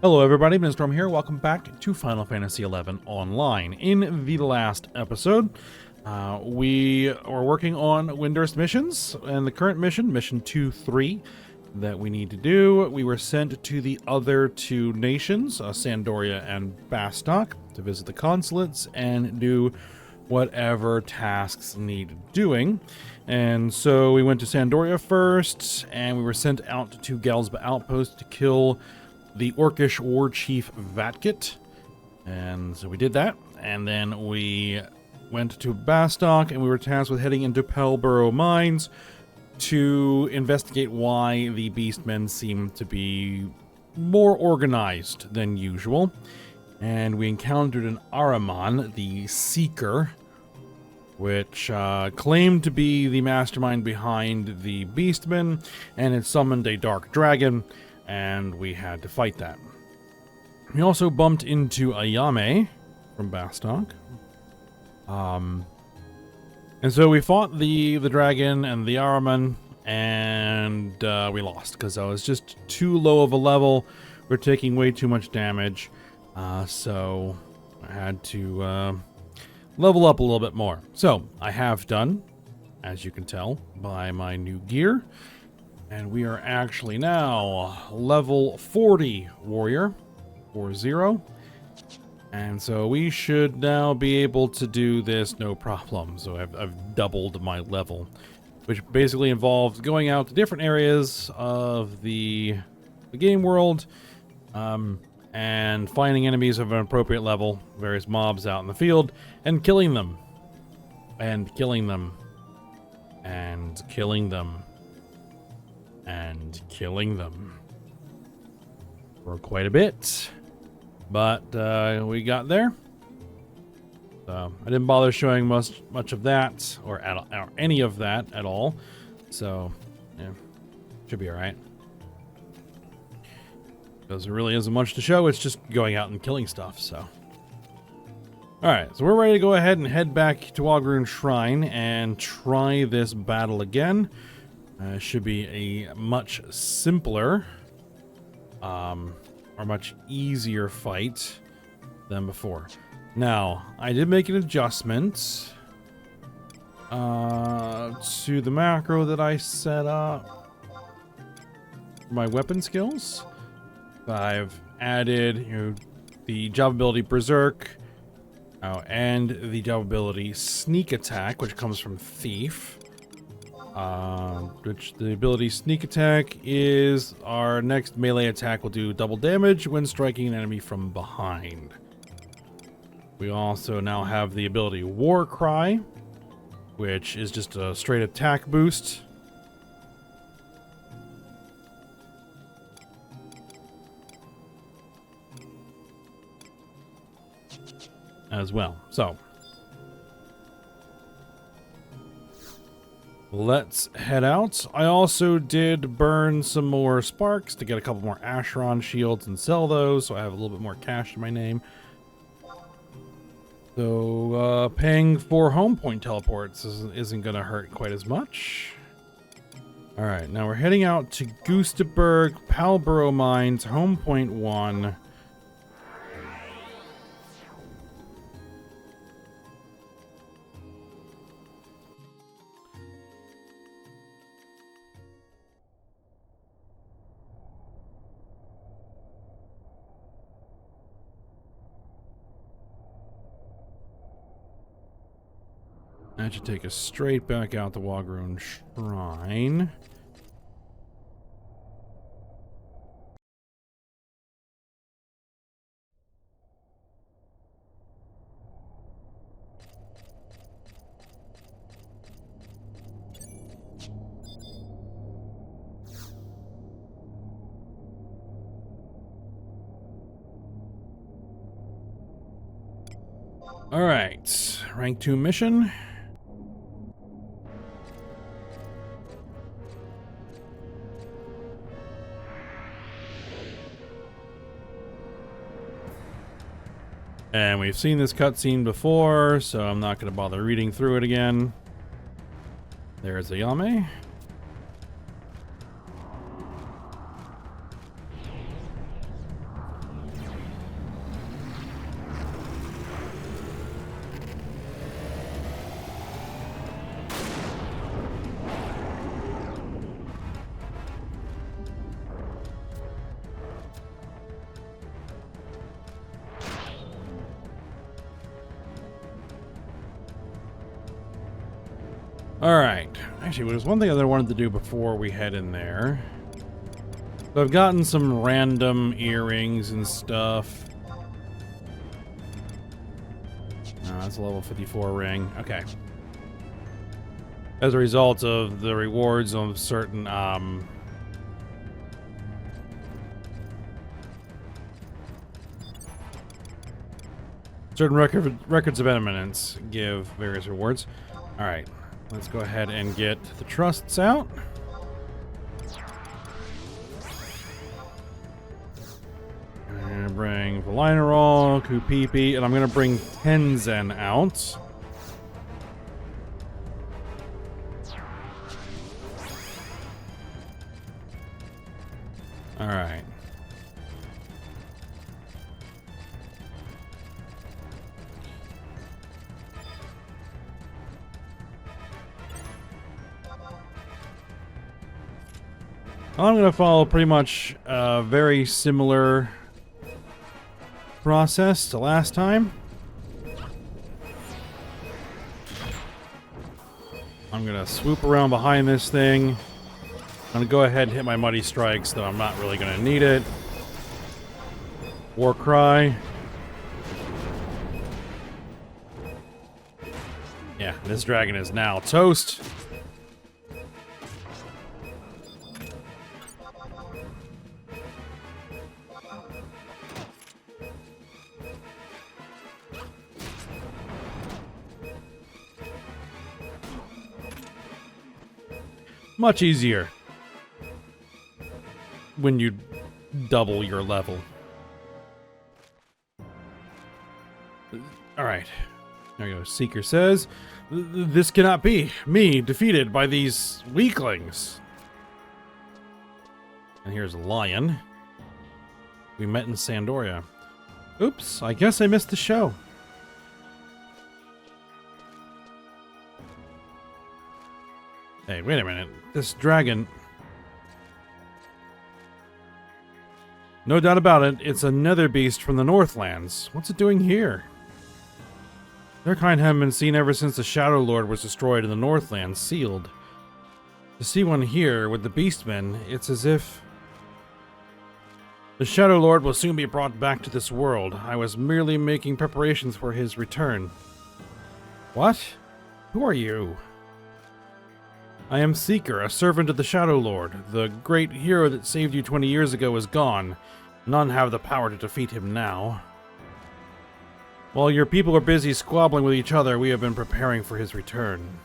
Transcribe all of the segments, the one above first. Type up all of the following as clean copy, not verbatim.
Hello everybody, Minstrel here. Welcome back to Final Fantasy XI Online. In the last episode, we are working on Windurst missions, and the current mission, Mission 2-3, that we need to do, we were sent to the other two nations, Sandoria and Bastok, to visit the consulates and do whatever tasks needed doing. And so we went to Sandoria first, and we were sent out to Galsba Outpost to kill the Orcish War Chief Vatgit. And so we did that, and then we went to Bastok, and we were tasked with heading into Pelborough Mines to investigate why the Beastmen seem to be more organized than usual. And we encountered an Ahriman, the Seeker, which claimed to be the mastermind behind the Beastmen, and it summoned a dark dragon, and we had to fight that. We also bumped into Ayame from Bastok. And so we fought the dragon and the Ahriman, and we lost because I was just too low of a level. We're taking way too much damage, so I had to level up a little bit more. So I have done, as you can tell by my new gear, and we are actually now level 40 warrior, 40. And so we should now be able to do this no problem. So I've doubled my level, which basically involves going out to different areas of the game world, and finding enemies of an appropriate level, various mobs out in the field, and killing them. And killing them. And killing them. And killing them. For quite a bit. But we got there. So I didn't bother showing much of that, or any of that at all. So, yeah, should be alright. Because there really isn't much to show, it's just going out and killing stuff, so. Alright, so we're ready to go ahead and head back to Wagrun Shrine and try this battle again. Should be a much simpler, or much easier fight than before. Now, I did make an adjustment to the macro that I set up for my weapon skills. I've added, the job ability Berserk, and the job ability Sneak Attack, which comes from Thief. Which the ability Sneak Attack is our next melee attack will do double damage when striking an enemy from behind. We also now have the ability War Cry, which is just a straight attack boost. As well. So let's head out. I also did burn some more sparks to get a couple more Asheron shields and sell those, so I have a little bit more cash in my name. So paying for home point teleports isn't going to hurt quite as much. Alright, now we're heading out to Gustaberg, Pelborough Mines, home point 1. That should take us straight back out the Wagrun Shrine. Alright, rank 2 mission. And we've seen this cutscene before, so I'm not going to bother reading through it again. There's Ayame. Alright. Actually, there's one thing that I wanted to do before we head in there. So I've gotten some random earrings and stuff. That's a level 54 ring. Okay. As a result of the rewards on certain, certain records of eminence give various rewards. Alright. Let's go ahead and get the trusts out. I'm going to bring Valinerol, Kupipi, and I'm going to bring Tenzen out. Alright. I'm going to follow pretty much a very similar process to last time. I'm going to swoop around behind this thing. I'm going to go ahead and hit my Muddy Strikes, though I'm not really going to need it. War Cry. Yeah, this dragon is now toast. Much easier when you double your level. Alright. There we go. Seeker says, "This cannot be. Me, defeated by these weaklings." And here's Lion. We met in Sandoria. Oops, I guess I missed the show. Hey, wait a minute. This dragon... No doubt about it, it's another beast from the Northlands. What's it doing here? Their kind haven't been seen ever since the Shadow Lord was destroyed and the Northlands sealed. To see one here with the Beastmen, it's as if... The Shadow Lord will soon be brought back to this world. I was merely making preparations for his return. What? Who are you? I am Seeker, a servant of the Shadow Lord. The great hero that saved you 20 years ago is gone. None have the power to defeat him now. While your people are busy squabbling with each other, we have been preparing for his return.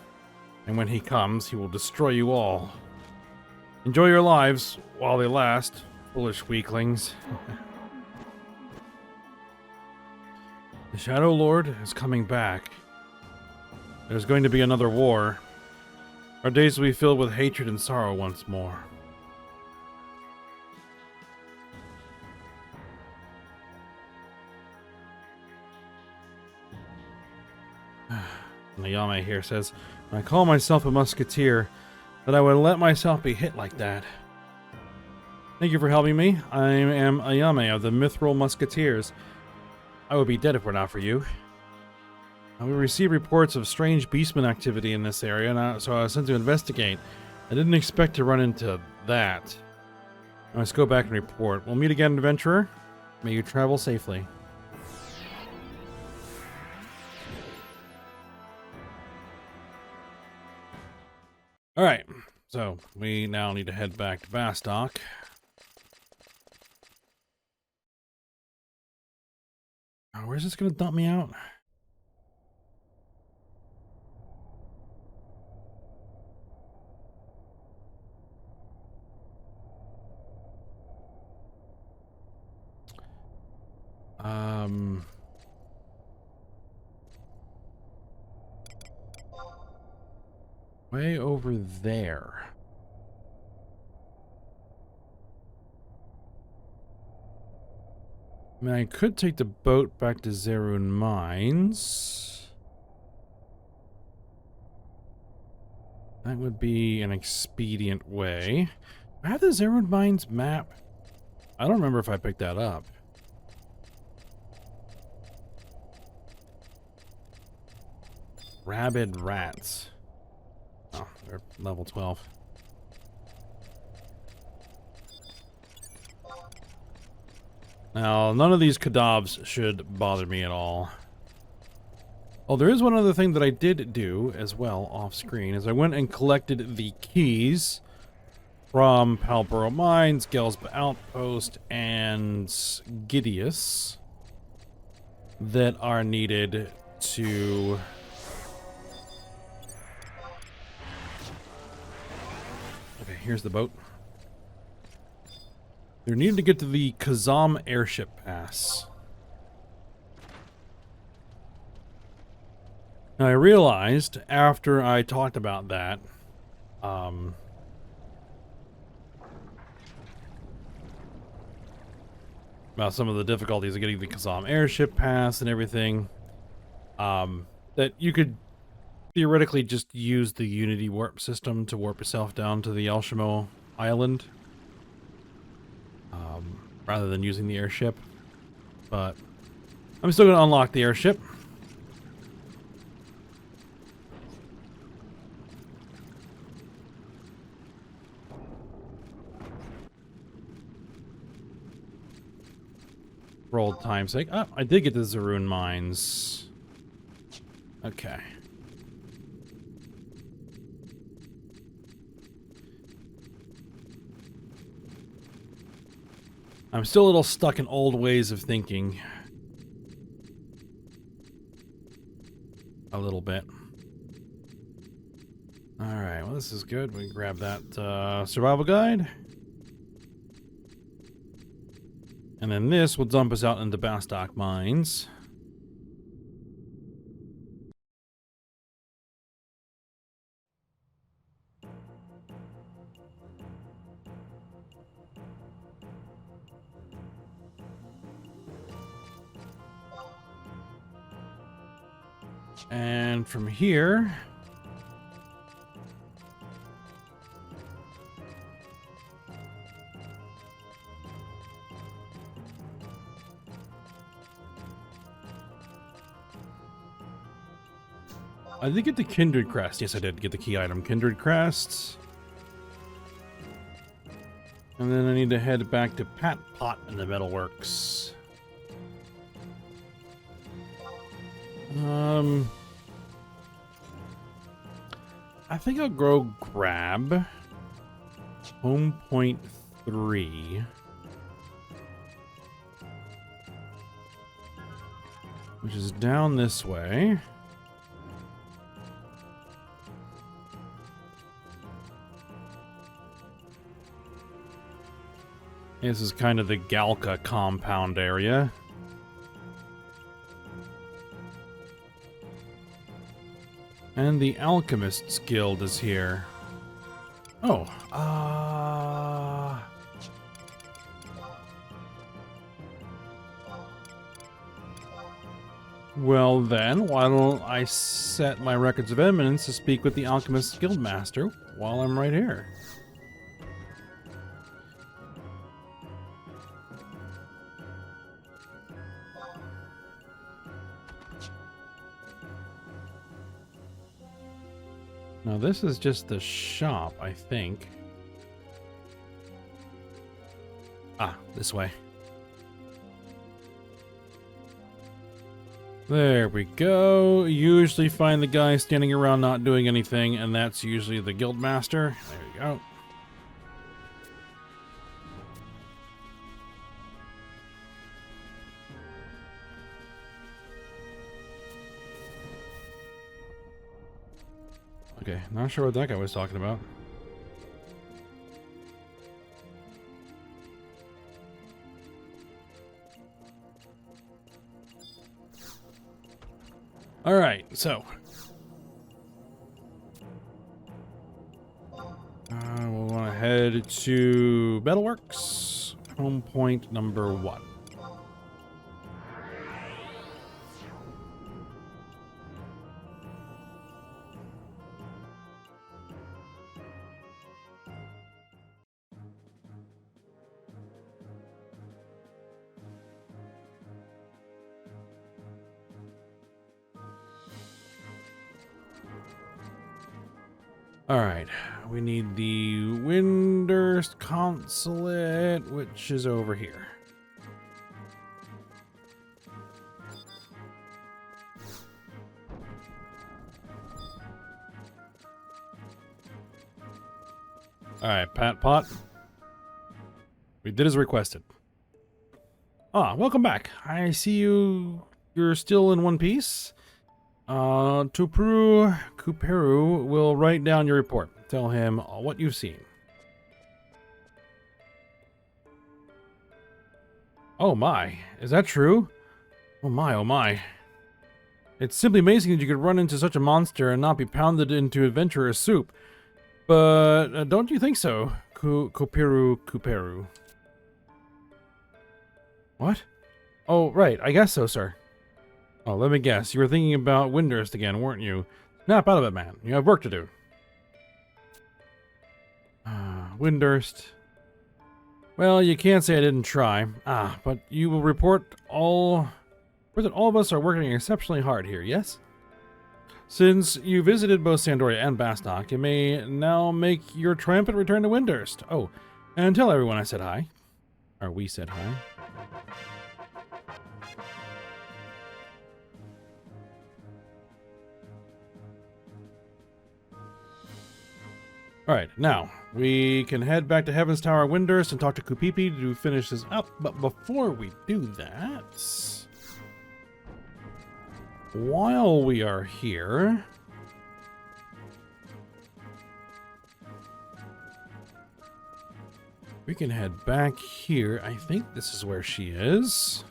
And when he comes, he will destroy you all. Enjoy your lives while they last, foolish weaklings. The Shadow Lord is coming back. There's going to be another war. Our days will be filled with hatred and sorrow once more. Nayame here says, "When I call myself a musketeer, that I would let myself be hit like that. Thank you for helping me. I am Ayame of the Mithril Musketeers. I would be dead if it were not for you. We received reports of strange beastman activity in this area, so I was sent to investigate. I didn't expect to run into that. I must go back and report. We'll meet again, adventurer. May you travel safely." Alright, so we now need to head back to Bastok. Where's this going to dump me out? Way over there. I mean, I could take the boat back to Zerun Mines. That would be an expedient way. I have the Zerun Mines map. I don't remember if I picked that up. Rabid rats. Oh, they're level 12. Now, none of these Kadavs should bother me at all. Oh, there is one other thing that I did do as well off screen, is I went and collected the keys from Palboro Mines, Gelsba Outpost, and Gideus that are needed to... Okay, here's the boat. They're needed to get to the Kazam airship pass. Now, I realized after I talked about that, about some of the difficulties of getting the Kazam airship pass and everything, that you could theoretically just use the Unity warp system to warp yourself down to the Elshamo Island, rather than using the airship. But I'm still going to unlock the airship. For old time's sake. Oh, I did get the Zaroon mines. Okay. I'm still a little stuck in old ways of thinking. A little bit. Alright, well this is good. We can grab that survival guide. And then this will dump us out into Bastok Mines. And from here... I did get the Kindred Crest. Yes, I did get the key item, Kindred Crest. And then I need to head back to Pat Pot in the Metalworks. I think I'll grab Home Point 3. Which is down this way. This is kind of the Galka compound area. And the Alchemist's Guild is here. Oh, well then, why don't I set my Records of Eminence to speak with the Alchemist's Guildmaster while I'm right here? Now this is just the shop, I think. Ah, this way. There we go. Usually find the guy standing around not doing anything, and that's usually the Guildmaster. There you go. Okay, not sure what that guy was talking about. Alright, so. We'll want to head to Metalworks, home point number 1. Alright, we need the Windurst Consulate, which is over here. Alright, Pat Pot. We did as requested. Ah, welcome back. I see you're still in one piece. Tupuru Kuperu will write down your report. Tell him what you've seen. Oh my, is that true? Oh my, oh my. It's simply amazing that you could run into such a monster and not be pounded into adventurer's soup. But don't you think so, Kuperu? What? Oh, right, I guess so, sir. Oh, let me guess. You were thinking about Windurst again, weren't you? Snap out of it, man. You have work to do. Windurst. Well, you can't say I didn't try. But you will report that all of us are working exceptionally hard here, yes? Since you visited both Sandoria and Bastok, you may now make your triumphant return to Windurst. Oh, and tell everyone I said hi. Or we said hi. Alright, now, we can head back to Heaven's Tower Windurst and talk to Kupipi to finish this up, but before we do that, while we are here, we can head back here. I think this is where she is.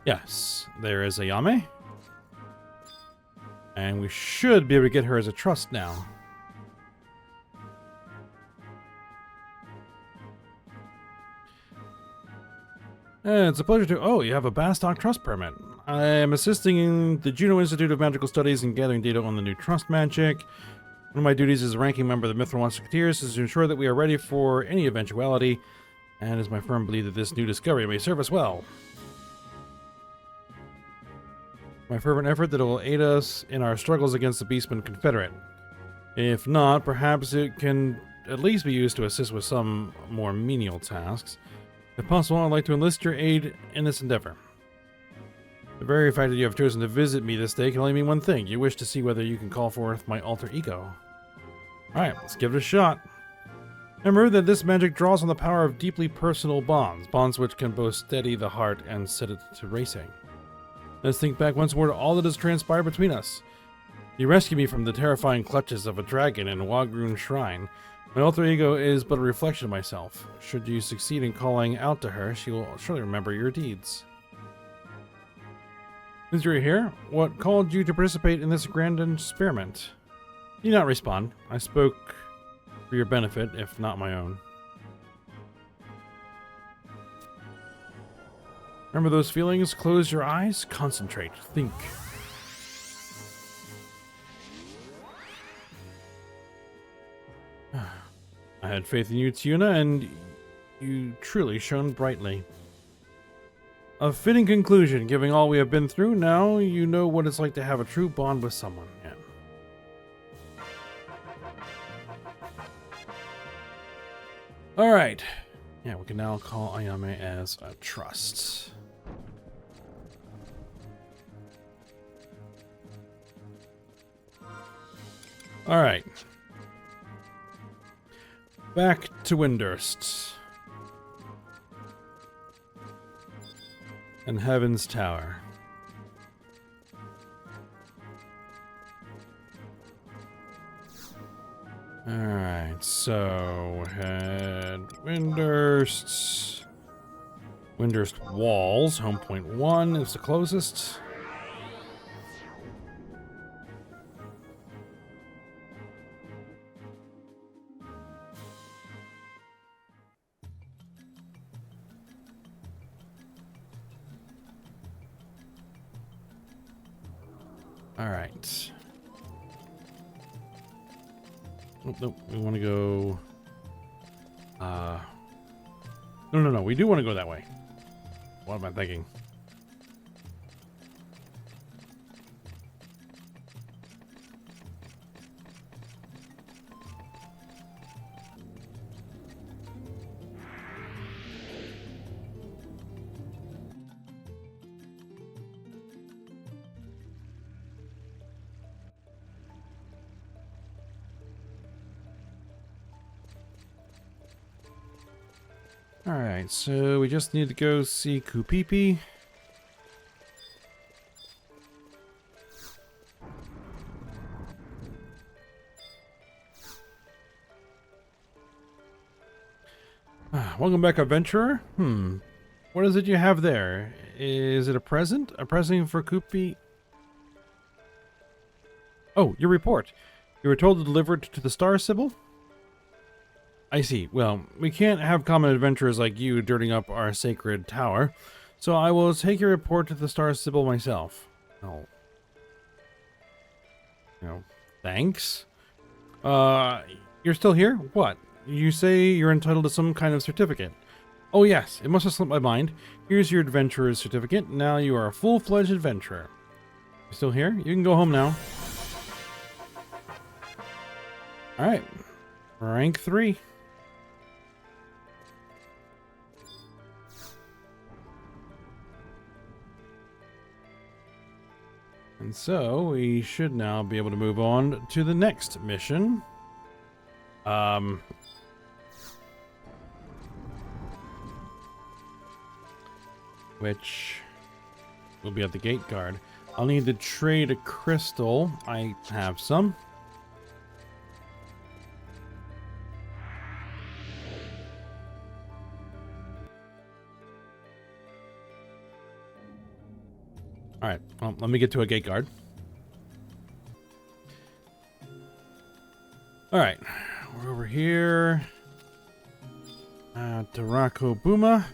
Yes, there is Ayame. And we should be able to get her as a trust now. It's a pleasure to... Oh, you have a Bastok Trust permit. I am assisting in the Juno Institute of Magical Studies and gathering data on the new trust magic. One of my duties as a ranking member of the Mithril Musketeers is to ensure that we are ready for any eventuality, and it is my firm belief that this new discovery may serve us well. My fervent effort that it will aid us in our struggles against the Beastman Confederate. If not, perhaps it can at least be used to assist with some more menial tasks. If possible, I'd like to enlist your aid in this endeavor. The very fact that you have chosen to visit me this day can only mean one thing. You wish to see whether you can call forth my alter ego. Alright, let's give it a shot. Remember that this magic draws on the power of deeply personal bonds. Bonds which can both steady the heart and set it to racing. Let's think back once more to all that has transpired between us. You rescued me from the terrifying clutches of a dragon in Wagroon Shrine. My alter ego is but a reflection of myself. Should you succeed in calling out to her, she will surely remember your deeds. Since you're here, what called you to participate in this grand experiment? You not respond. I spoke for your benefit, if not my own. Remember those feelings? Close your eyes, concentrate, think. I had faith in you, Tiuna, and you truly shone brightly. A fitting conclusion, given all we have been through. Now you know what it's like to have a true bond with someone. Yeah. Alright. Yeah, we can now call Ayame as a trust. Alright. Back to Windurst. And Heaven's Tower. Alright, so head Windurst. Windurst Walls, home point 1 is the closest. Alright. Oh, no, we want to go... No. We do want to go that way. What am I thinking? Alright, so we just need to go see Kupipi. Welcome back, adventurer. What is it you have there? Is it a present? A present for Kupi? Oh, your report. You were told to deliver it to the Star Sibyl? I see. Well, we can't have common adventurers like you dirtying up our sacred tower, so I will take your report to the Star Sibyl myself. Oh. Thanks. You're still here? What? You say you're entitled to some kind of certificate. Oh yes, it must have slipped my mind. Here's your adventurer's certificate. Now you are a full-fledged adventurer. You still here? You can go home now. Alright. Rank 3. And so, we should now be able to move on to the next mission. Which will be at the gate guard. I'll need to trade a crystal. I have some. Alright, well, let me get to a gate guard. Alright, we're over here. Tarako Buma.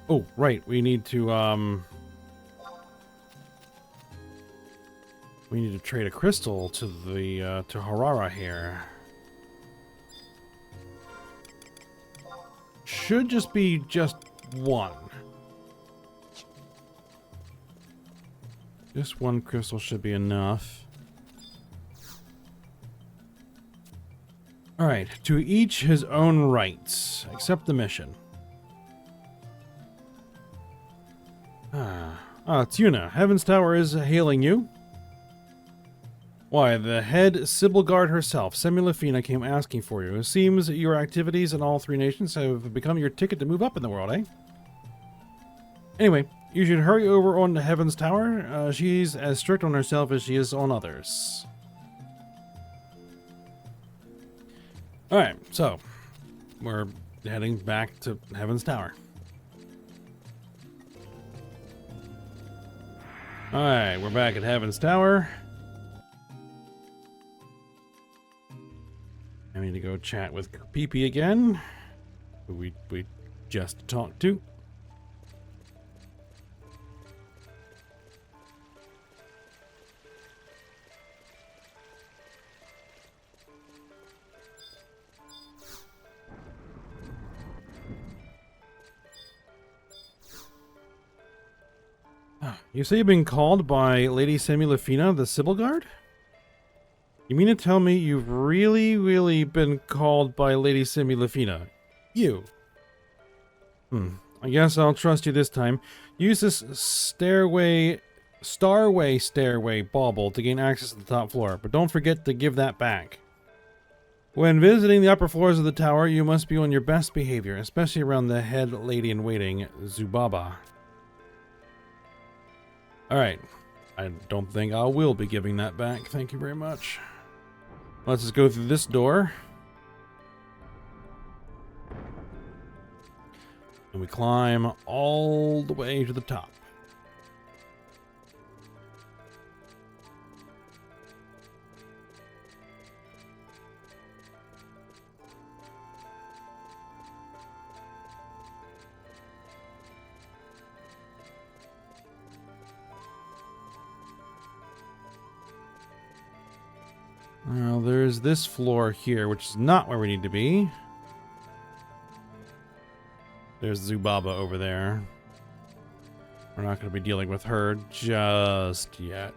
Oh, right, we need to trade a crystal to the, to Harara here. Should just be just one. Just one crystal should be enough. Alright, to each his own rights. Accept the mission. Tuna, Heaven's Tower is hailing you. Why, the head Sibyl Guard herself, Semilafina, came asking for you. It seems your activities in all three nations have become your ticket to move up in the world, eh? Anyway, you should hurry over on to Heaven's Tower. She's as strict on herself as she is on others. Alright, so we're heading back to Heaven's Tower. Alright, we're back at Heaven's Tower. I need to go chat with Peepee again, who we just talked to. You say you've been called by Lady Semilafina, the Sibyl Guard? You mean to tell me you've really been called by Lady Semilafina? You? I guess I'll trust you this time. Use this starway bauble to gain access to the top floor, but don't forget to give that back. When visiting the upper floors of the tower, you must be on your best behavior, especially around the head lady-in-waiting, Zubaba. Alright, I don't think I will be giving that back. Thank you very much. Let's just go through this door. And we climb all the way to the top. Now, there's this floor here, which is not where we need to be. There's Zubaba over there. We're not going to be dealing with her just yet.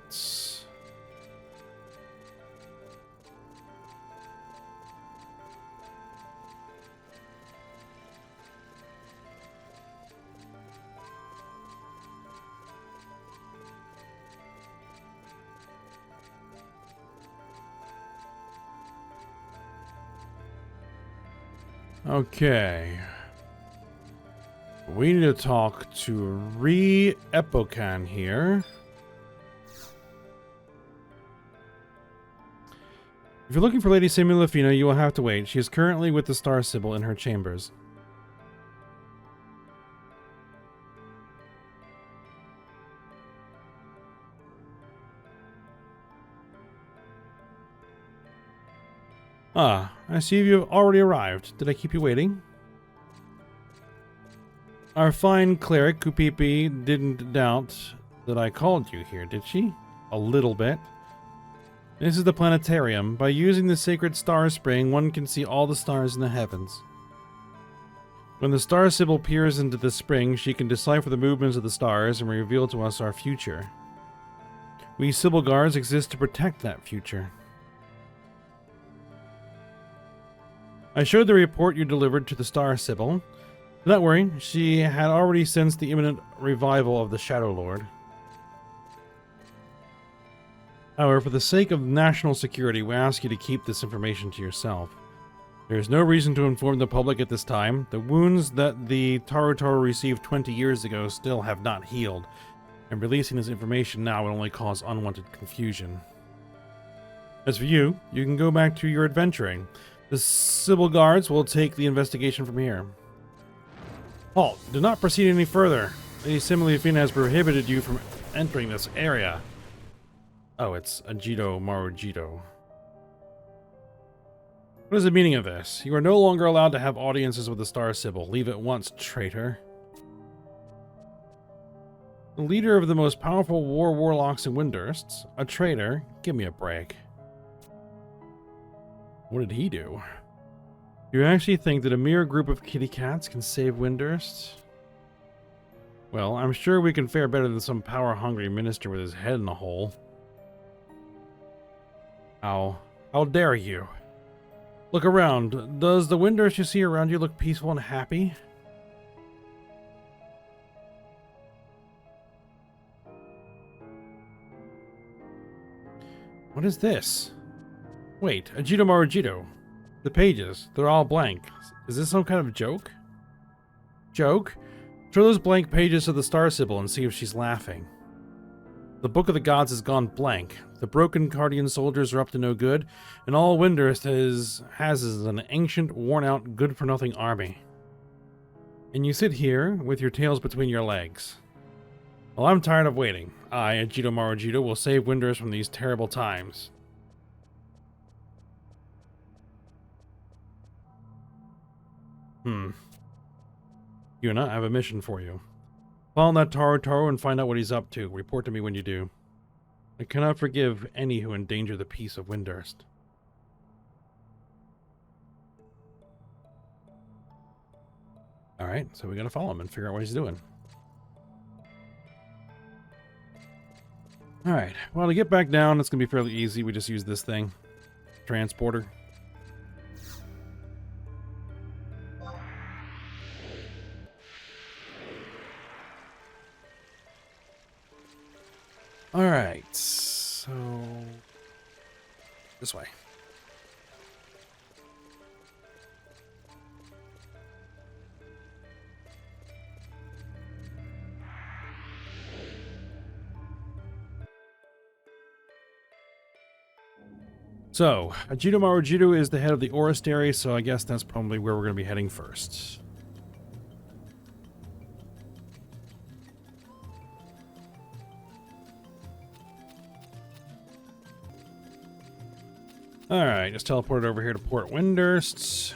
Okay. We need to talk to Epocan here. If you're looking for Lady Simulafina, you will have to wait. She is currently with the Star Sibyl in her chambers. Ah, I see you have already arrived. Did I keep you waiting? Our fine cleric, Kupipi, didn't doubt that I called you here, did she? A little bit. This is the planetarium. By using the sacred star spring, one can see all the stars in the heavens. When the Star Sibyl peers into the spring, she can decipher the movements of the stars and reveal to us our future. We Sibyl guards exist to protect that future. I showed the report you delivered to the Star Sibyl. Don't worry, she had already sensed the imminent revival of the Shadow Lord. However, for the sake of national security, we ask you to keep this information to yourself. There is no reason to inform the public at this time. The wounds that the Taru received 20 years ago still have not healed, and releasing this information now would only cause unwanted confusion. As for you, you can go back to your adventuring. The Sibyl guards will take the investigation from here. Halt! Do not proceed any further. Lady Simulafina has prohibited you from entering this area. Oh, it's Ajito Marujito. What is the meaning of this? You are no longer allowed to have audiences with the Star Sibyl. Leave at once, traitor. The leader of the most powerful warlocks in Windursts? A traitor? Give me a break. What did he do? You actually think that a mere group of kitty cats can save Windurst? Well, I'm sure we can fare better than some power-hungry minister with his head in a hole. How dare you? Look around. Does the Windurst you see around you look peaceful and happy? What is this? Wait, Ajito Marujito. The pages, they're all blank. Is this some kind of joke? Joke? Show those blank pages to the Star Sibyl and see if she's laughing. The Book of the Gods has gone blank. The broken Cardian soldiers are up to no good, and all Windurst has is an ancient, worn-out, good-for-nothing army. And you sit here with your tails between your legs. Well, I'm tired of waiting. I, Ajito Marujito, will save Windurst from these terrible times. Yuna, I have a mission for you. Follow that Taru and find out what he's up to. Report to me when you do. I cannot forgive any who endanger the peace of Windurst. Alright, so we gotta follow him and figure out what he's doing. Alright, well, to get back down, it's gonna be fairly easy. We just use this thing. Transporter. Alright, so this way. So, Ajito Marujito is the head of the Oristary, so I guess that's probably where we're going to be heading first. Alright, just teleported over here to Port Windurst.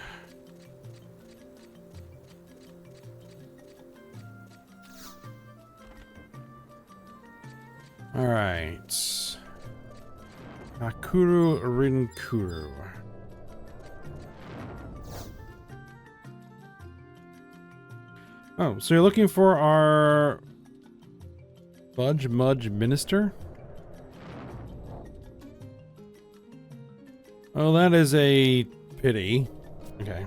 Alright. Hakuru Rinkuru. Oh, so you're looking for our Fudge Mudge Minister? Oh, that is a pity. Okay.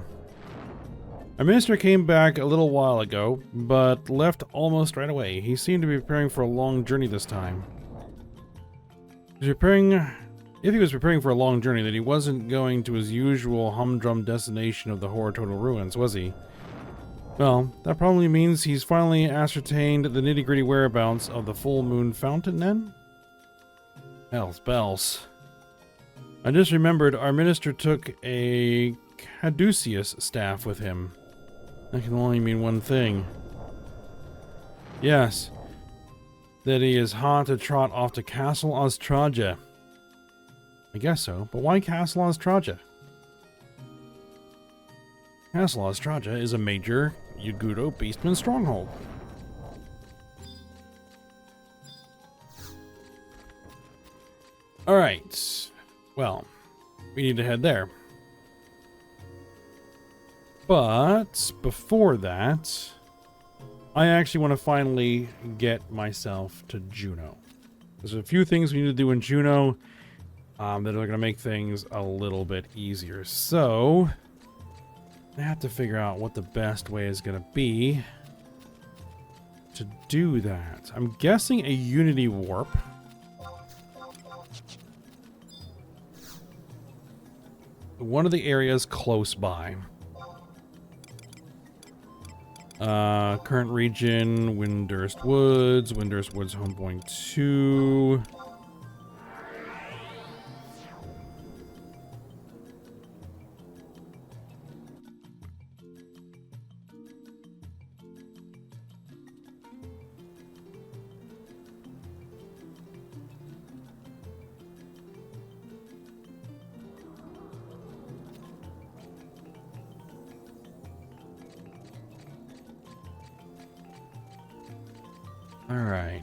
Our minister came back a little while ago, but left almost right away. He seemed to be preparing for a long journey this time. If he was preparing for a long journey, then he wasn't going to his usual humdrum destination of the Horror Total Ruins, was he? Well, that probably means he's finally ascertained the nitty-gritty whereabouts of the Full Moon Fountain, then? Hell's bells. I just remembered our minister took a Caduceus staff with him. That can only mean one thing. Yes. That he is hot to trot off to Castle Ostraja. I guess so, but why Castle Ostraja? Castle Ostraja is a major Yugudo Beastman stronghold. Alright. Well, we need to head there. But before that, I actually want to finally get myself to Juno. There's a few things we need to do in Juno that are going to make things a little bit easier. So, I have to figure out what the best way is going to be to do that. I'm guessing a Unity Warp. One of the areas close by. Current region, Windurst Woods, Home Point 2. All right.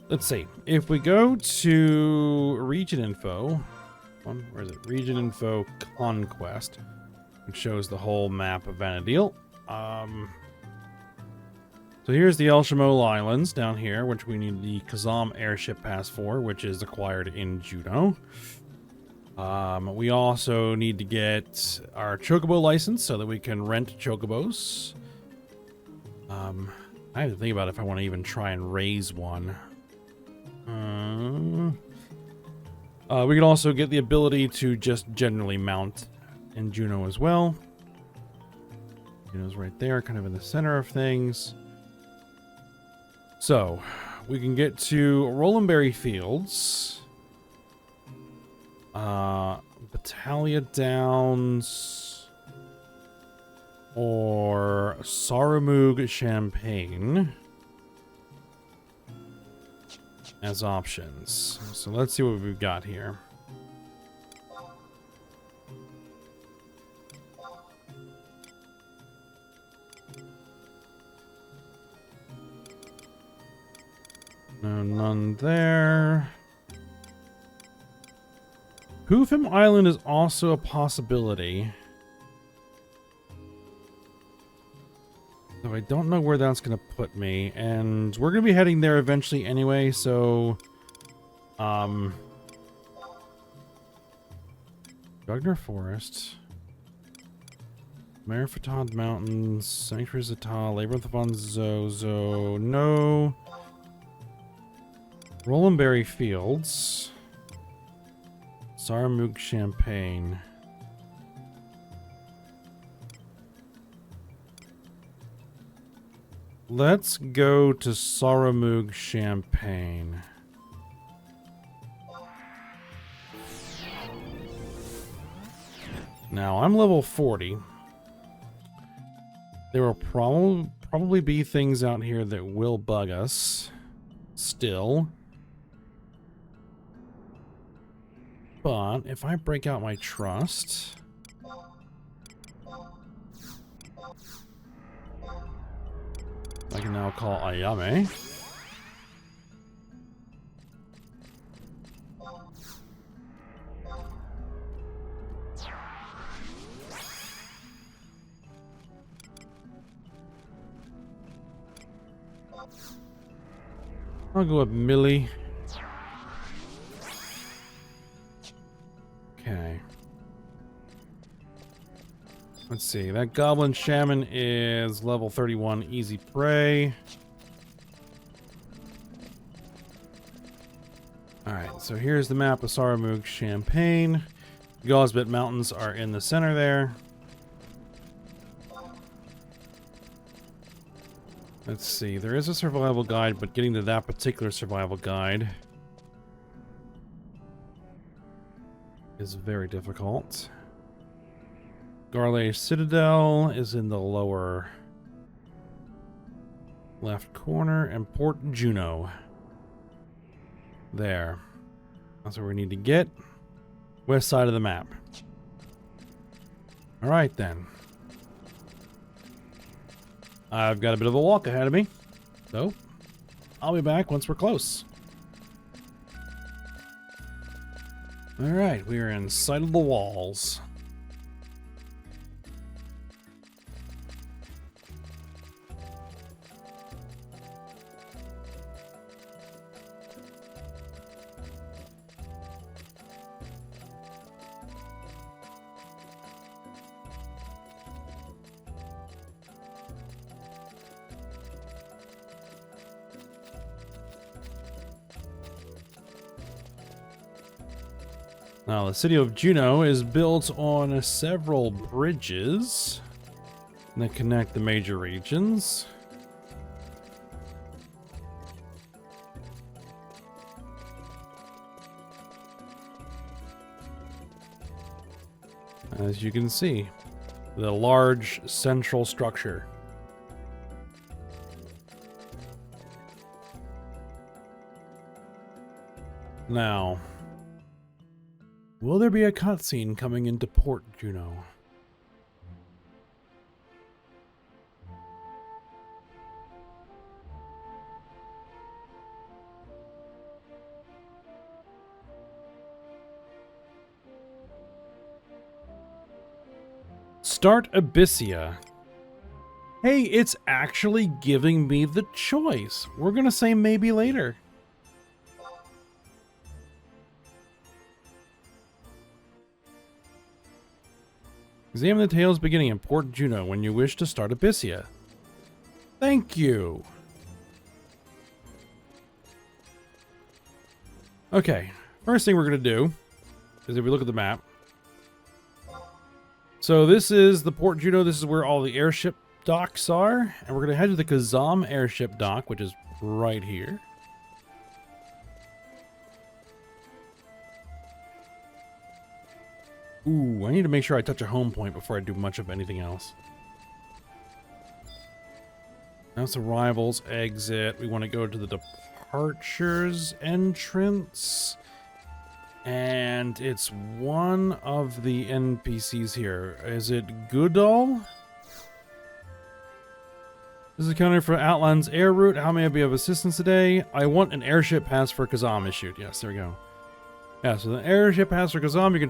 Let's see. If we go to region info, where is it? Region info conquest, which shows the whole map of Vana'diel. So here's the El Shimol Islands down here, which we need the Kazam airship pass for, which is acquired in Juno. We also need to get our Chocobo license so that we can rent Chocobos. I have to think about if I want to even try and raise one. We can also get the ability to just generally mount in Juno as well. Juno's right there, kind of in the center of things. So, we can get to Rolandberry Fields. Battaglia Downs or Saramug Champagne as options. So let's see what we've got here. No, none there. Hoofham Island is also a possibility. Though I don't know where that's going to put me. And we're going to be heading there eventually anyway, so... Gugner Forest. Marifatad Mountains. Sanctuary Zata. Labyrinth of Zozo. No. Rolandberry Fields. Saramug Champagne. Let's go to Saramug Champagne. Now, I'm level 40. There will probably be things out here that will bug us. Still. But if I break out my trust... I can now call Ayame. I'll go with Millie. Okay. Let's see. That Goblin Shaman is level 31 easy prey. Alright, so here's the map of Saramug Champagne. Gosbit Mountains are in the center there. Let's see, there is a survival guide, but getting to that particular survival guide is very difficult. Garlay Citadel is in the lower left corner, and Port Juno. There. That's where we need to get. West side of the map. Alright then. I've got a bit of a walk ahead of me, so I'll be back once we're close. Alright, we are in sight of the walls. Now, the city of Juno is built on several bridges that connect the major regions. As you can see, the large central structure. Now, will there be a cutscene coming into Port Juno? Start Abyssia. Hey, it's actually giving me the choice. We're gonna say maybe later. Examine the tales beginning in Port Juno when you wish to start Abyssia. Thank you. Okay, first thing we're going to do is if we look at the map. So this is the Port Juno. This is where all the airship docks are. And we're going to head to the Kazam airship dock, which is right here. Ooh, I need to make sure I touch a home point before I do much of anything else. That's arrivals, exit. We want to go to the departures entrance. And it's one of the NPCs here. Is it Goodall? This is accounting for Outland's air route. How may I be of assistance today? I want an airship pass for Kazam issued. Yes, there we go. Yeah, so the airship pass for Kazam, you can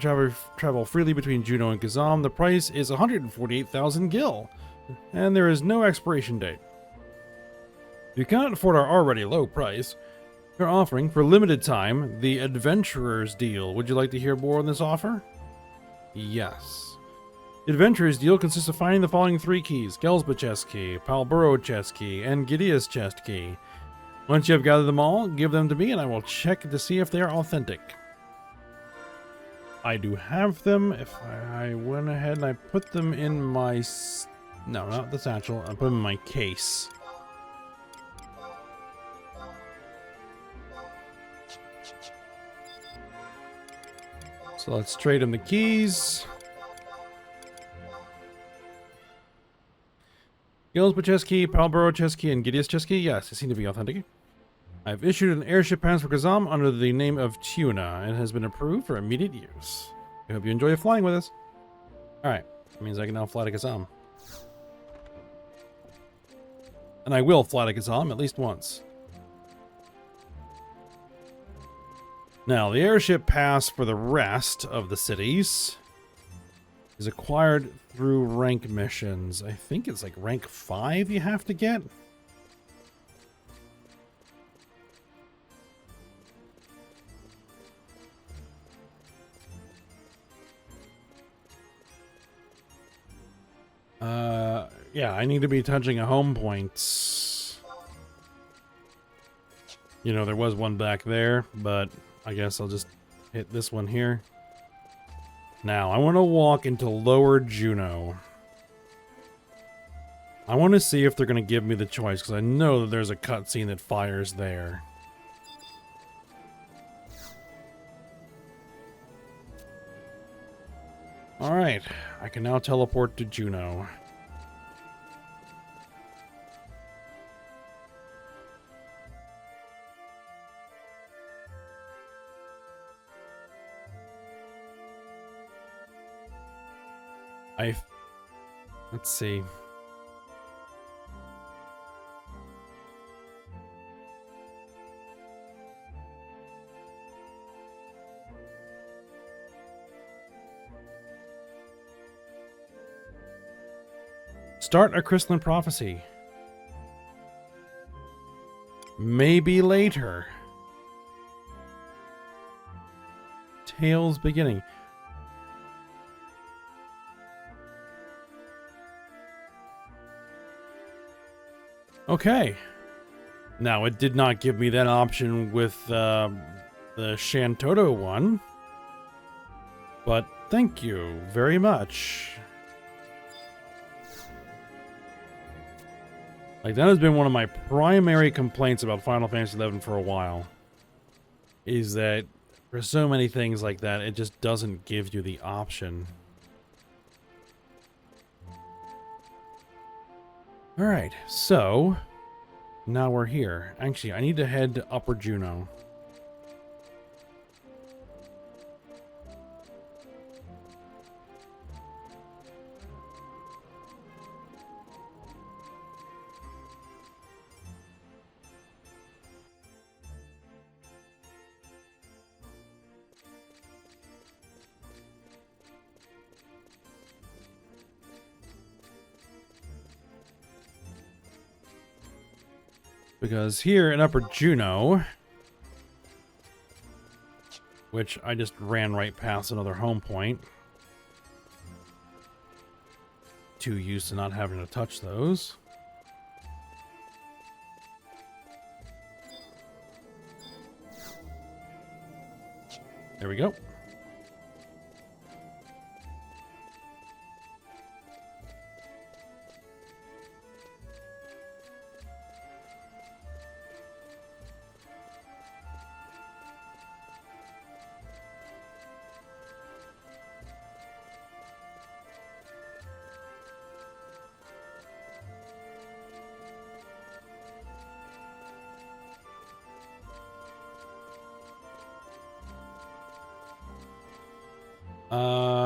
travel freely between Juno and Kazam. The price is 148,000 gil, and there is no expiration date. You cannot afford our already low price. We're offering, for limited time, the Adventurer's Deal. Would you like to hear more on this offer? Yes. The Adventurer's Deal consists of finding the following 3 keys: Gelsba chest key, Palburo chest key, and Gidea's chest key. Once you have gathered them all, give them to me and I will check to see if they are authentic. I do have them. If I went ahead and I put them in my... No, not the satchel. I put them in my case. So let's trade him the keys. Gilsba chest key, Palburo chest key, and Gidea's chest key. Yes, they seem to be authentic. I've issued an airship pass for Kazam under the name of Tuna and has been approved for immediate use. I hope you enjoy flying with us. Alright, that means I can now fly to Kazam. And I will fly to Kazam at least once. Now, the airship pass for the rest of the cities is acquired through rank missions. I think it's like rank 5 you have to get. Yeah, I need to be touching a home point. You know, there was one back there, but I guess I'll just hit this one here. Now, I want to walk into Lower Juneau. I want to see if they're going to give me the choice, because I know that there's a cutscene that fires there. Alright, I can now teleport to Juneau. Let's see. Start a crystalline prophecy. Maybe later. Tales beginning. Okay. Now, it did not give me that option with the Shantoto one. But thank you very much. Like, that has been one of my primary complaints about Final Fantasy XI for a while. Is that for so many things like that, it just doesn't give you the option. Alright, so now we're here. Actually, I need to head to Upper Juneau. Because here in Upper Juneau, which I just ran right past another home point, too used to not having to touch those. There we go.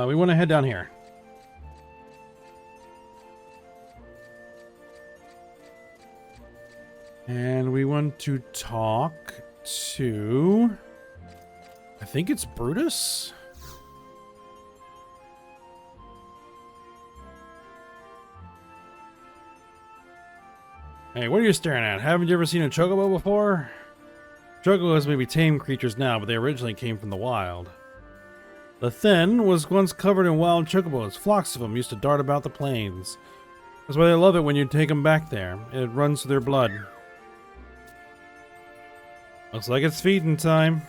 We want to head down here. And we want to talk to... I think it's Brutus? Hey, what are you staring at? Haven't you ever seen a chocobo before? Chocobos may be tame creatures now, but they originally came from the wild. The Thin was once covered in wild chocobos. Flocks of them used to dart about the plains. That's why they love it when you take them back there. It runs through their blood. Looks like it's feeding time.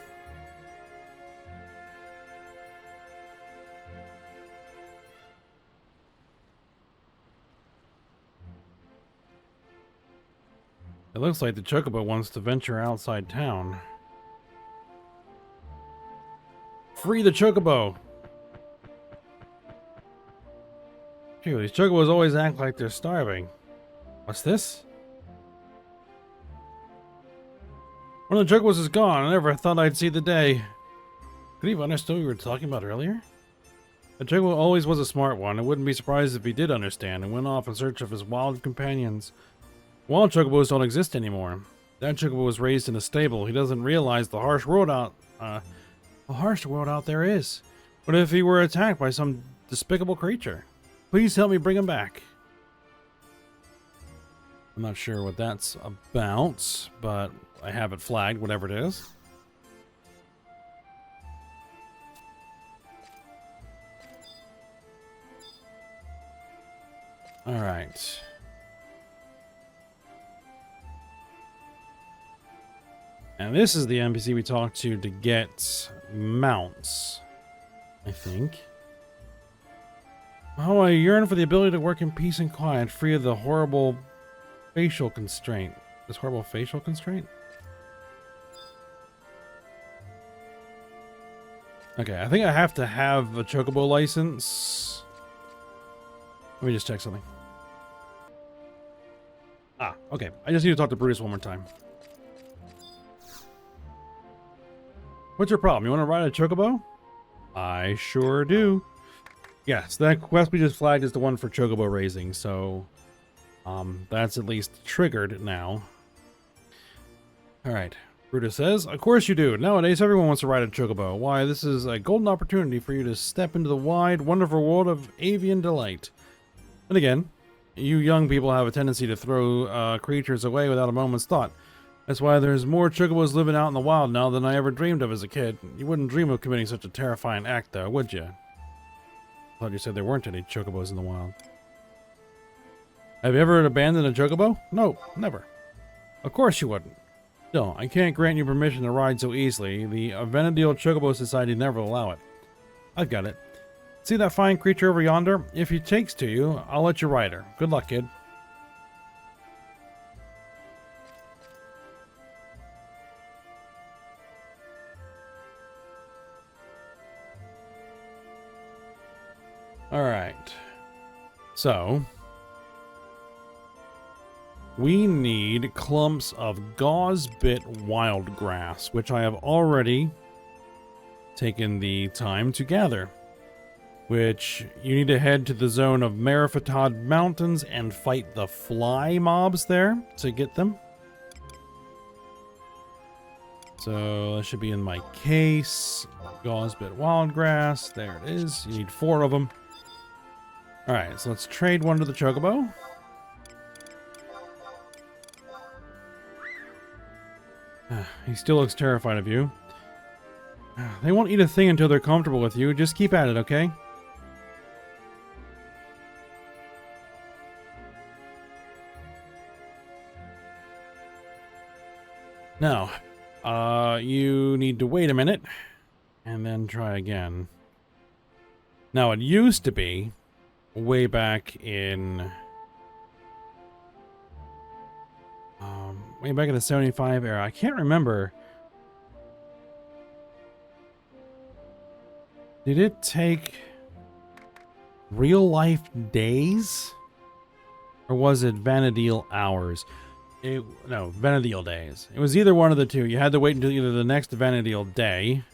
It looks like the chocobo wants to venture outside town. Free the chocobo! Phew, these chocobos always act like they're starving. What's this? One of the chocobos is gone. I never thought I'd see the day. Could he have understood what we were talking about earlier? The chocobo always was a smart one. I wouldn't be surprised if he did understand and went off in search of his wild companions. Wild chocobos don't exist anymore. That chocobo was raised in a stable. He doesn't realize the harsh world out there is. What if he were attacked by some despicable creature? Please help me bring him back. I'm not sure what that's about, but I have it flagged, whatever it is. All right. And this is the NPC we talked to get mounts, I think. Oh, I yearn for the ability to work in peace and quiet, free of the horrible facial constraint. This horrible facial constraint? Okay, I think I have to have a chocobo license. Let me just check something. Ah, okay. I just need to talk to Brutus one more time. What's your problem? You want to ride a chocobo? I sure do. Yes, that quest we just flagged is the one for chocobo raising, so that's at least triggered now. Alright, Brutus says, of course you do. Nowadays everyone wants to ride a chocobo. Why, this is a golden opportunity for you to step into the wide, wonderful world of avian delight. And again, you young people have a tendency to throw creatures away without a moment's thought. That's why there's more chocobos living out in the wild now than I ever dreamed of as a kid. You wouldn't dream of committing such a terrifying act, though, would you? I thought you said there weren't any chocobos in the wild. Have you ever abandoned a chocobo? No, never. Of course you wouldn't. No, I can't grant you permission to ride so easily. The Vana'diel Chocobo Society never will allow it. I've got it. See that fine creature over yonder? If he takes to you, I'll let you ride her. Good luck, kid. Alright. So, we need clumps of gauze-bit wild grass, which I have already taken the time to gather. Which, you need to head to the zone of Marifatad Mountains and fight the fly mobs there to get them. So, that should be in my case. Gauze-bit wild grass. There it is. You need 4 of them. Alright, so let's trade one to the chocobo. He still looks terrified of you. They won't eat a thing until they're comfortable with you. Just keep at it, okay? Now, you need to wait a minute and then try again. Now, it used to be way back in the 75 era. I can't remember. Did it take real life days? Or was it Vana'diel hours? No, Vana'diel days. It was either one of the two. You had to wait until either the next Vana'diel day,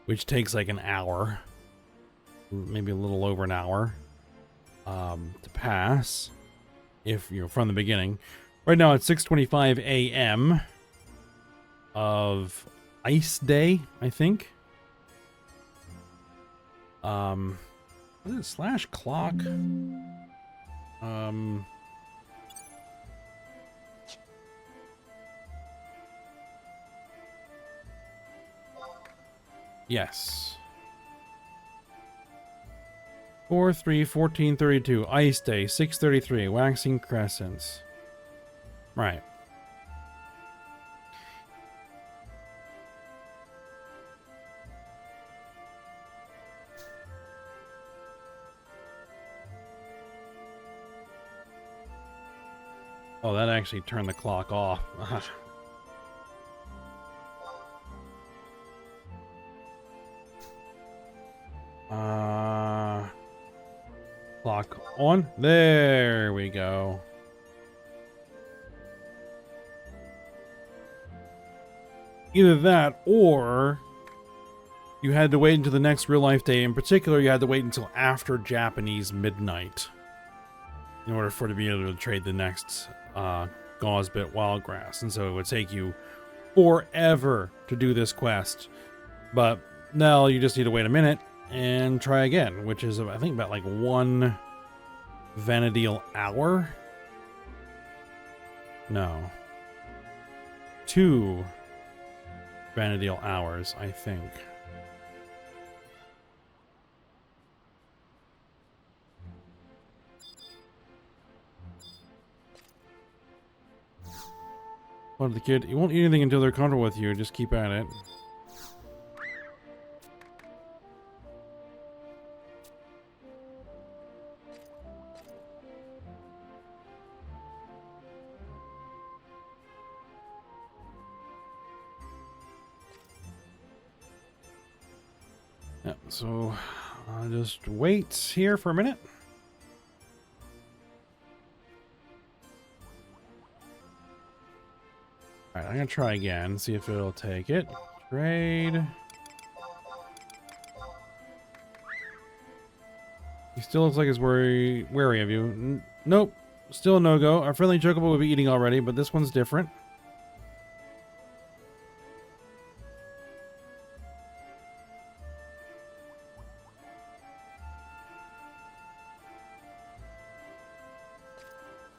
which takes like an hour, maybe a little over an hour, to pass, if you're from the beginning. Right now it's 6:25 a.m. of Ice Day, I think. What is it, /clock? Yes. 4/3/1432. Ice Day. 6:33. Waxing crescents. Right. Oh, that actually turned the clock off. Clock on. There we go. Either that, or you had to wait until the next real life day. In particular, you had to wait until after Japanese midnight. in order for it to be able to trade the next Gauze-bit Wildgrass. And so it would take you forever to do this quest. But now you just need to wait a minute and try again, which is, I think, about like 1 Vana'diel hour. No. 2 Vana'diel hours, I think. What, the kid? You won't eat anything until they're comfortable with you. Just keep at it. Yeah, so I'll just wait here for a minute. Alright, I'm gonna try again, see if it'll take it. Trade. He still looks like he's wary of you. Nope, still a no-go. Our friendly chocobo would be eating already, but this one's different.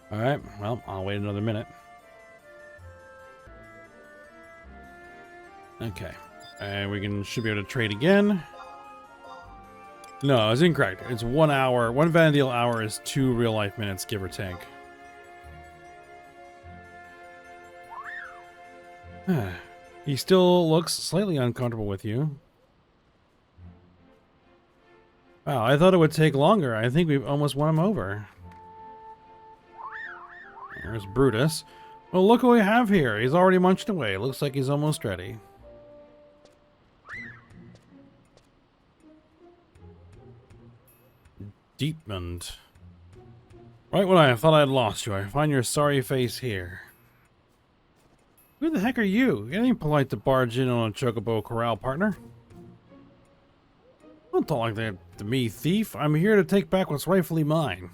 Alright, well, I'll wait another minute. Okay, and we should be able to trade again. No, I was incorrect. It's 1 hour. 1 Vana'diel hour is 2 real-life minutes, give or take. He still looks slightly uncomfortable with you. Wow, I thought it would take longer. I think we've almost won him over. There's Brutus. Well, look what we have here. He's already munched away. Looks like he's almost ready. Deepmond. Right when I thought I'd lost you, I find your sorry face here. Who the heck are you? It ain't polite to barge in on a chocobo corral, partner. Don't talk like that to me, thief. I'm here to take back what's rightfully mine.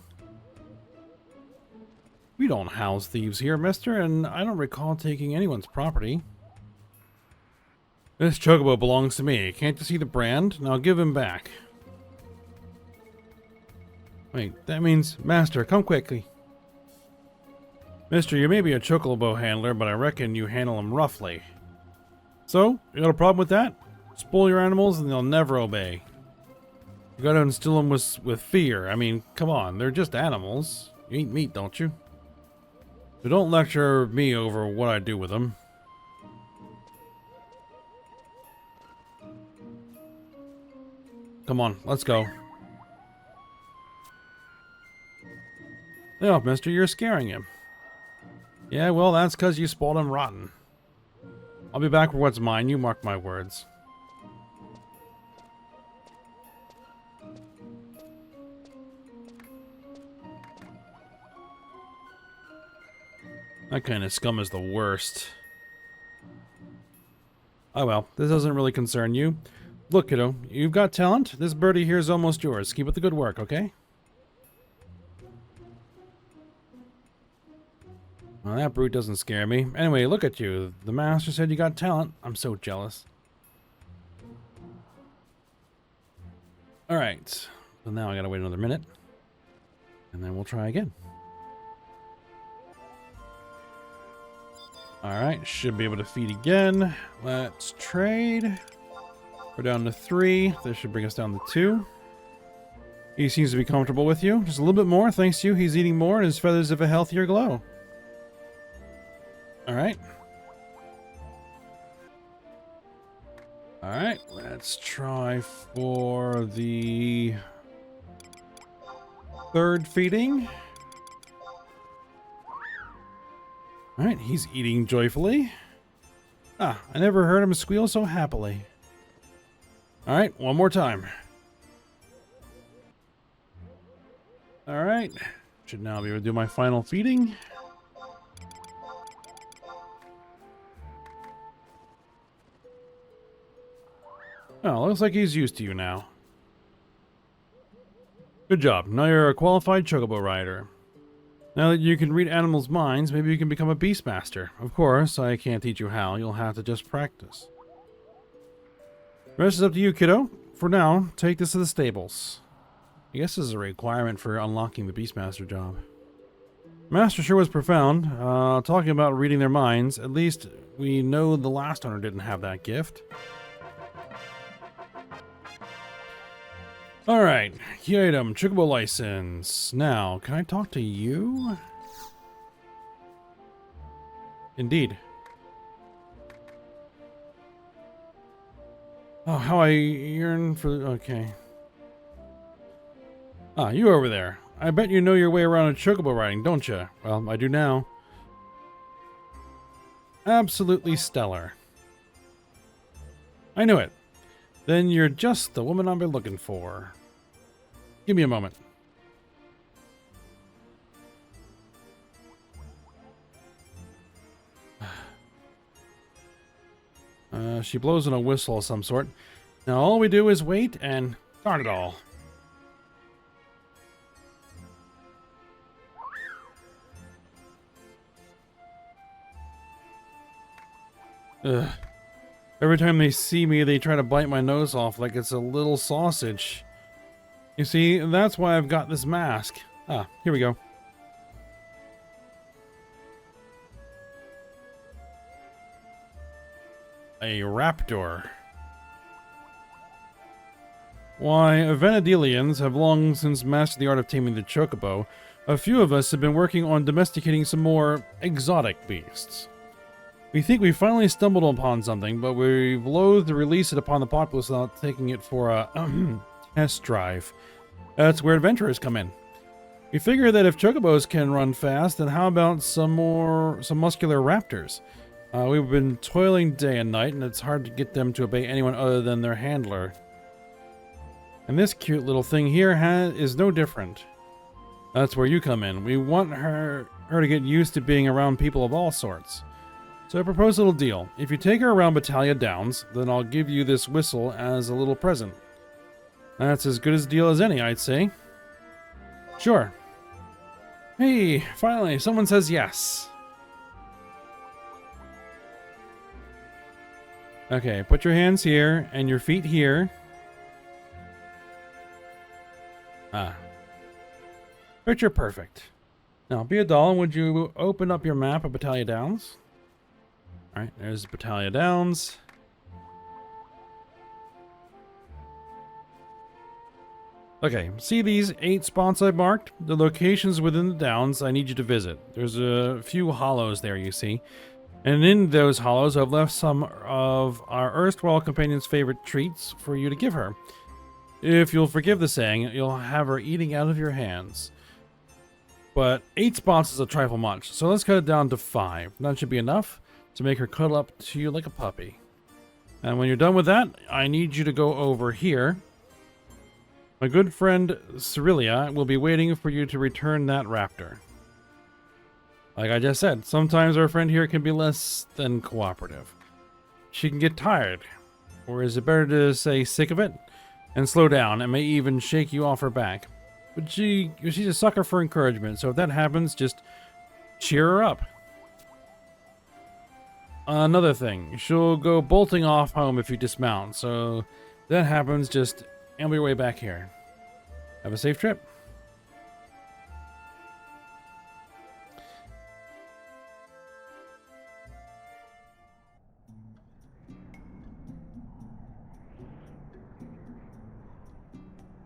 We don't house thieves here, mister, and I don't recall taking anyone's property. This chocobo belongs to me. Can't you see the brand? Now give him back. Wait, that means, master, come quickly. Mister, you may be a chocobo handler, but I reckon you handle them roughly. So, you got a problem with that? Spoil your animals and they'll never obey. You gotta instill them with fear. I mean, come on, they're just animals. You eat meat, don't you? So don't lecture me over what I do with them. Come on, let's go. Lay off, mister, you're scaring him. Yeah, well, that's because you spoiled him rotten. I'll be back for what's mine, you mark my words. That kind of scum is the worst. Oh well, this doesn't really concern you. Look, kiddo, you've got talent. This birdie here is almost yours. Keep up the good work, okay? Well, that brute doesn't scare me. Anyway, look at you. The master said you got talent. I'm so jealous. Alright. So now I gotta wait another minute. And then we'll try again. Alright, should be able to feed again. Let's trade. We're down to 3. This should bring us down to 2. He seems to be comfortable with you. Just a little bit more, thanks to you. He's eating more and his feathers have a healthier glow. Alright. Alright, let's try for the 3rd feeding. Alright, he's eating joyfully. Ah, I never heard him squeal so happily. Alright, one more time. Alright, should now be able to do my final feeding. Oh, looks like he's used to you now. Good job. Now you're a qualified chocobo rider. Now that you can read animals' minds, maybe you can become a beastmaster. Of course, I can't teach you how. You'll have to just practice. The rest is up to you, kiddo. For now, take this to the stables. I guess this is a requirement for unlocking the beastmaster job. Master sure was profound. Talking about reading their minds, at least we know the last owner didn't have that gift. Alright, key item, Chocobo license. Now, can I talk to you? Indeed. Oh, how I yearn for... Okay. Ah, you over there. I bet you know your way around a chocobo riding, don't you? Well, I do now. Absolutely stellar. I knew it. Then you're just the woman I've been looking for. Give me a moment. She blows in a whistle of some sort. Now all we do is wait and darn it all. Ugh. Every time they see me, they try to bite my nose off like it's a little sausage. You see, that's why I've got this mask. Ah, here we go. A raptor. Why, Vana'dielians have long since mastered the art of taming the chocobo. A few of us have been working on domesticating some more exotic beasts. We think we finally stumbled upon something, but we've loathed to release it upon the populace without taking it for a test drive. That's where adventurers come in. We figure that if chocobos can run fast, then how about some muscular raptors? We've been toiling day and night, and it's hard to get them to obey anyone other than their handler. And this cute little thing here is no different. That's where you come in. We want her to get used to being around people of all sorts. So I propose a little deal. If you take her around Battaglia Downs, then I'll give you this whistle as a little present. That's as good a deal as any, I'd say. Sure. Hey, finally, someone says yes. Okay, put your hands here and your feet here. Ah. Picture perfect. Now, be a doll, would you open up your map of Battaglia Downs? Alright, there's Battaglia Downs. Okay, see these 8 spots I've marked? The locations within the downs I need you to visit. There's a few hollows there, you see. And in those hollows, I've left some of our erstwhile companion's favorite treats for you to give her. If you'll forgive the saying, you'll have her eating out of your hands. But 8 spots is a trifle much, so let's cut it down to 5. That should be enough to make her cuddle up to you like a puppy. And when you're done with that, I need you to go over here. My good friend Cyrilia will be waiting for you to return that raptor. Like I just said, sometimes our friend here can be less than cooperative. She can get tired, or is it better to say sick of it, and slow down, and may even shake you off her back. But she's a sucker for encouragement, so if that happens, just cheer her up. Another thing, she'll go bolting off home if you dismount, so if that happens, just amble your way back here. Have a safe trip.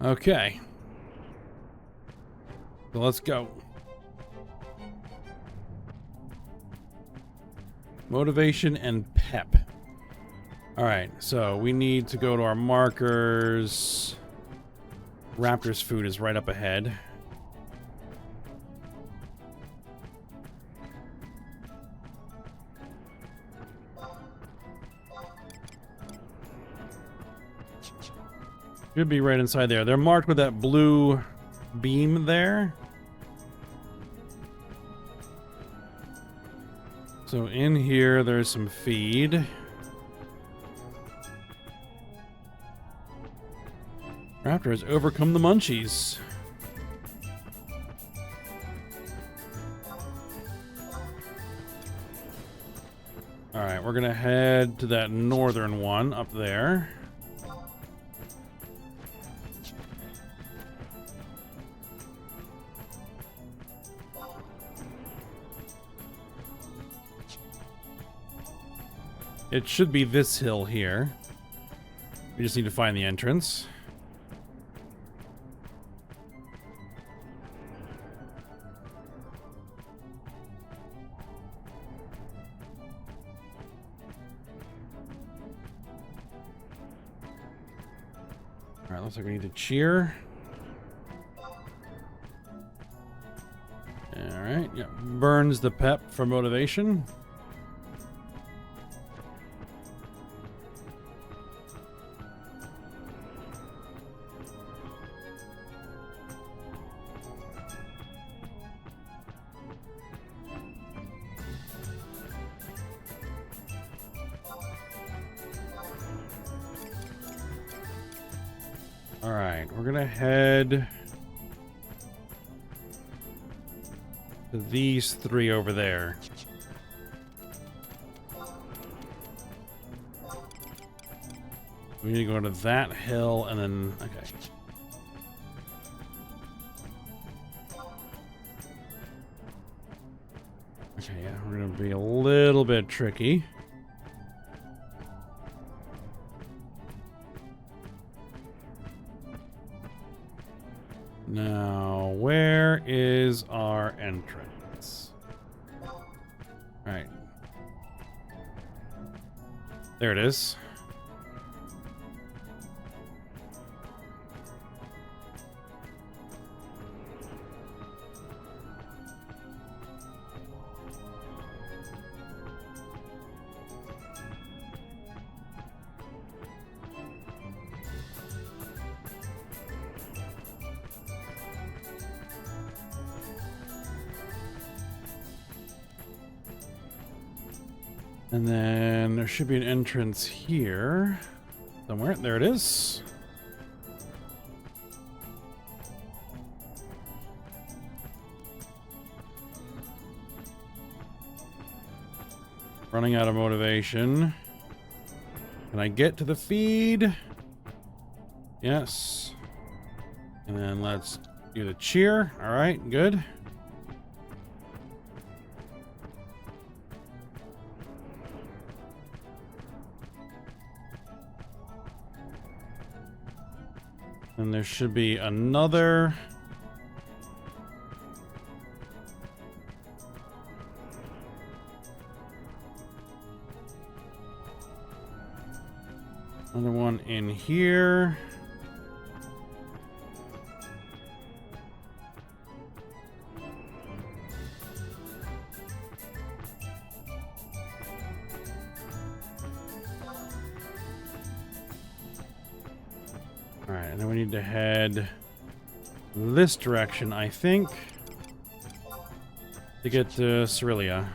Okay. So let's go. Motivation and pep. Alright, so we need to go to our markers. Raptor's food is right up ahead. Should be right inside there. They're marked with that blue beam there. So in here, there's some feed. Raptor has overcome the munchies. we're gonna head to that northern one up there. It should be this hill here. We just need to find the entrance. Alright, looks like we need to cheer. Alright, yeah. Burns the pep for motivation. Alright, we're gonna head to these three over there. We need to go to that hill and then... okay. Okay, yeah, we're gonna be a little bit tricky. Now, where is our entrance? Alright. There it is. And then there should be an entrance here somewhere. There it is. Running out of motivation. Can I get to the feed? Yes. And then let's do the cheer. All right, good. And there should be another. Another one in here. Alright, and then we need to head this direction, I think, to get to Cerealia.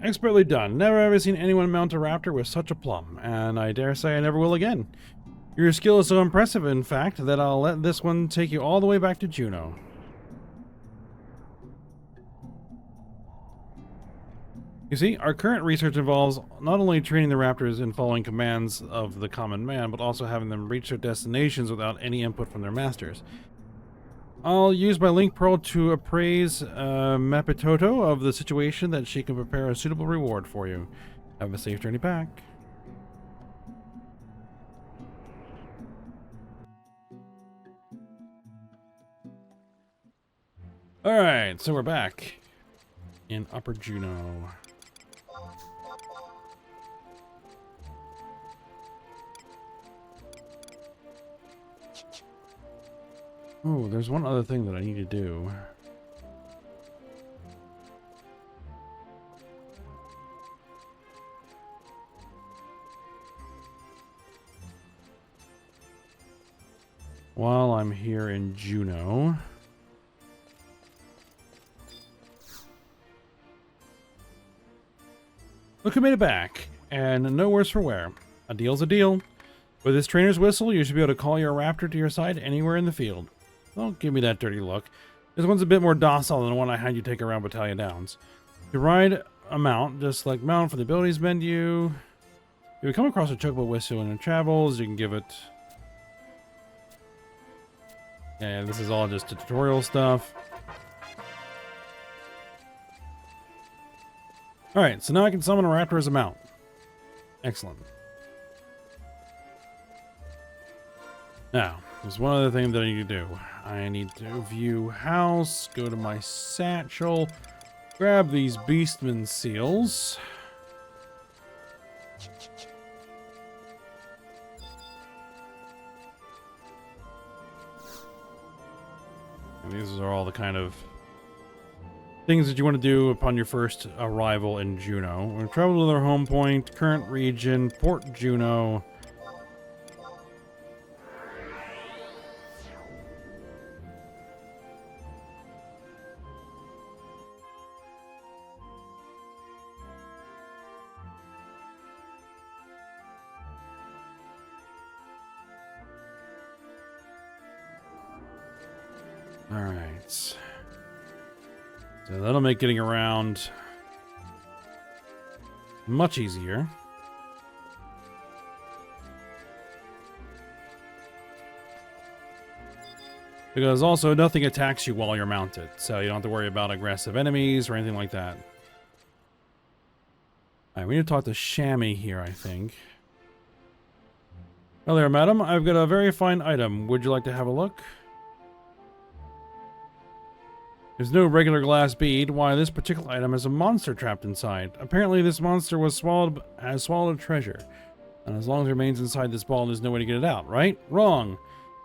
Expertly done. Never ever seen anyone mount a raptor with such a plum, and I dare say I never will again. Your skill is so impressive, in fact, that I'll let this one take you all the way back to Juno. You see, our current research involves not only training the raptors in following commands of the common man, but also having them reach their destinations without any input from their masters. I'll use my link pearl to appraise Mapitoto of the situation that she can prepare a suitable reward for you. Have a safe journey back. Alright, so we're back in Upper Juno. Oh, there's one other thing that I need to do. while I'm here in Juneau. Look who made it back, and no worse for wear. A deal's a deal. With this trainer's whistle, you should be able to call your raptor to your side anywhere in the field. Don't give me that dirty look. This one's a bit more docile than the one I had you take around Battalion Downs. To ride a mount, just select mount for the abilities menu. If you come across a chocobo whistle in your travels, you can give it... Yeah, this is all just tutorial stuff. Alright, so now I can summon a raptor as a mount. Excellent. Now, there's one other thing that I need to do. I need to view house, go to my satchel, grab these Beastman seals. And these are all the kind of things that you want to do upon your first arrival in Juneau. We'll travel to their home point, current region, Port Juneau. Alright. So that'll make getting around much easier. Because also nothing attacks you while you're mounted, so you don't have to worry about aggressive enemies or anything like that. Alright, we need to talk to Shammy here, I think. Hello there, madam. I've got a very fine item. Would you like to have a look? There's no regular glass bead. Why, this particular item has a monster trapped inside. Apparently this monster has swallowed a treasure. And as long as it remains inside this ball, there's no way to get it out, right? Wrong.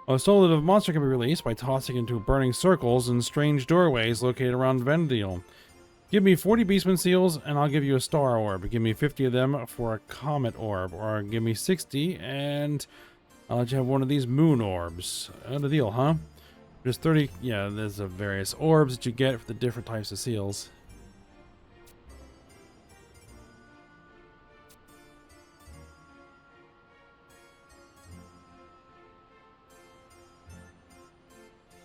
I was told that a monster can be released by tossing into burning circles in strange doorways located around Vana'diel. Give me 40 Beastman seals and I'll give you a star orb. Give me 50 of them for a comet orb. Or give me 60 and I'll let you have one of these moon orbs. The deal, huh? There's 30, yeah, there's various orbs that you get for the different types of seals.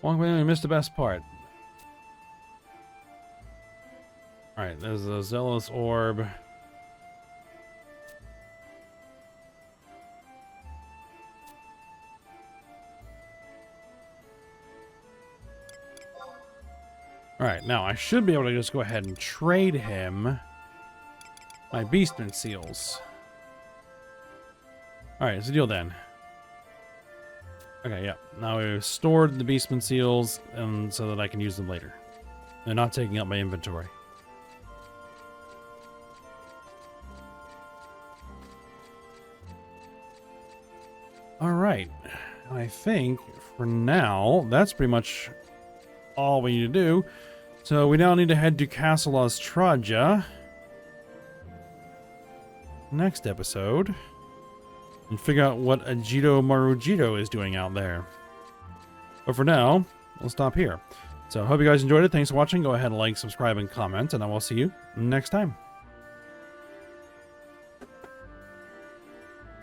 Long way, I missed the best part. Alright, there's a zealous orb. Alright, now I should be able to just go ahead and trade him my Beastman seals. Alright, it's a deal then. Okay, yeah. Now we've stored the Beastman seals and so that I can use them later. They're not taking up my inventory. Alright. I think for now, that's pretty much all we need to do. So we now need to head to Castle Austraja next episode and figure out what Ajito Marujito is doing out there. But for now, we'll stop here. So I hope you guys enjoyed it. Thanks for watching. Go ahead and like, subscribe, and comment, and I will see you next time.